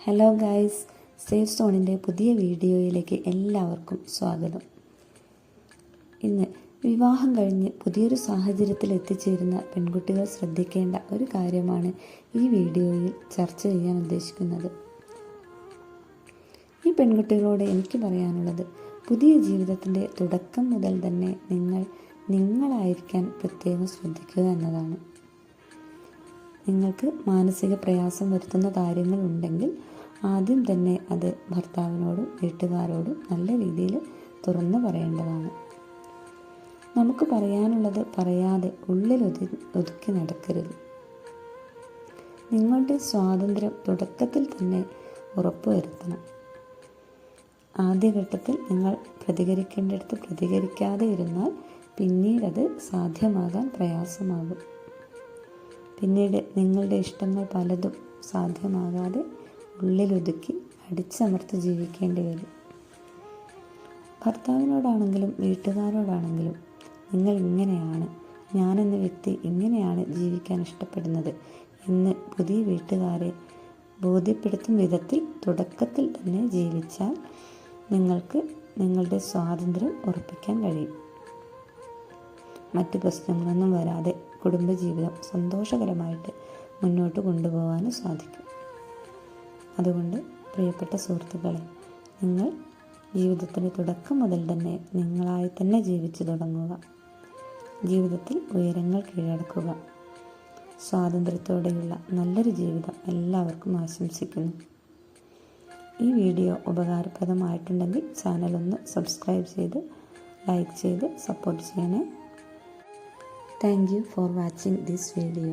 Hello guys, safe സോണിൻ്റെ പുതിയ വീഡിയോയിലേക്ക് എല്ലാവർക്കും സ്വാഗതം. ഇന്ന് വിവാഹം കഴിഞ്ഞ് പുതിയൊരു സാഹചര്യത്തിൽ എത്തിച്ചേരുന്ന പെൺകുട്ടികൾ ശ്രദ്ധിക്കേണ്ട ഒരു കാര്യമാണ് ഈ വീഡിയോയിൽ ചർച്ച ചെയ്യാൻ ഉദ്ദേശിക്കുന്നത്. ഈ പെൺകുട്ടികളോട് എനിക്ക് പറയാനുള്ളത്, പുതിയ ജീവിതത്തിൻ്റെ തുടക്കം മുതൽ തന്നെ നിങ്ങളായിരിക്കാൻ പ്രത്യേകം ശ്രദ്ധിക്കുക എന്നതാണ്. നിങ്ങൾക്ക് മാനസിക പ്രയാസം വരുത്തുന്ന കാര്യങ്ങളുണ്ടെങ്കിൽ ആദ്യം തന്നെ അത് ഭർത്താവിനോടും വീട്ടുകാരോടും നല്ല രീതിയിൽ തുറന്നു പറയേണ്ടതാണ്. നമുക്ക് പറയാനുള്ളത് പറയാതെ ഉള്ളിൽ ഒതുക്കി നടക്കരുത്. നിങ്ങളുടെ സ്വാതന്ത്ര്യം തുടക്കത്തിൽ തന്നെ ഉറപ്പുവരുത്തണം. ആദ്യഘട്ടത്തിൽ നിങ്ങൾ പ്രതികരിക്കേണ്ടിടത്ത് പ്രതികരിക്കാതെ ഇരുന്നാൽ പിന്നീടത് സാധ്യമാകാൻ പ്രയാസമാകും. പിന്നീട് നിങ്ങളുടെ ഇഷ്ടങ്ങൾ പലതും സാധ്യമാകാതെ ഉള്ളിലൊതുക്കി അടിച്ചമർത്തി ജീവിക്കേണ്ടി വരും. ഭർത്താവിനോടാണെങ്കിലും വീട്ടുകാരോടാണെങ്കിലും നിങ്ങൾ ഇങ്ങനെയാണ്, ഞാനെന്ന വ്യക്തി ഇങ്ങനെയാണ് ജീവിക്കാൻ ഇഷ്ടപ്പെടുന്നത് എന്ന് പുതിയ വീട്ടുകാരെ ബോധ്യപ്പെടുത്തും വിധത്തിൽ തുടക്കത്തിൽ തന്നെ ജീവിച്ചാൽ നിങ്ങൾക്ക് നിങ്ങളുടെ സ്വാതന്ത്ര്യം ഉറപ്പിക്കാൻ കഴിയും. മറ്റ് പ്രശ്നങ്ങളൊന്നും വരാതെ കുടുംബജീവിതം സന്തോഷകരമായിട്ട് മുന്നോട്ട് കൊണ്ടുപോകാനും സാധിക്കും. അതുകൊണ്ട് പ്രിയപ്പെട്ട സുഹൃത്തുക്കളെ, നിങ്ങൾ ജീവിതത്തിൻ്റെ തുടക്കം മുതൽ തന്നെ നിങ്ങളായി തന്നെ ജീവിച്ചു തുടങ്ങുക. ജീവിതത്തിൽ ഉയരങ്ങൾ കീഴടക്കുക. സ്വാതന്ത്ര്യത്തോടെയുള്ള നല്ലൊരു ജീവിതം എല്ലാവർക്കും ആശംസിക്കുന്നു. ഈ വീഡിയോ ഉപകാരപ്രദമായിട്ടുണ്ടെങ്കിൽ ചാനലൊന്ന് സബ്സ്ക്രൈബ് ചെയ്ത് ലൈക്ക് ചെയ്ത് സപ്പോർട്ട് ചെയ്യണേ. Thank you for watching this video.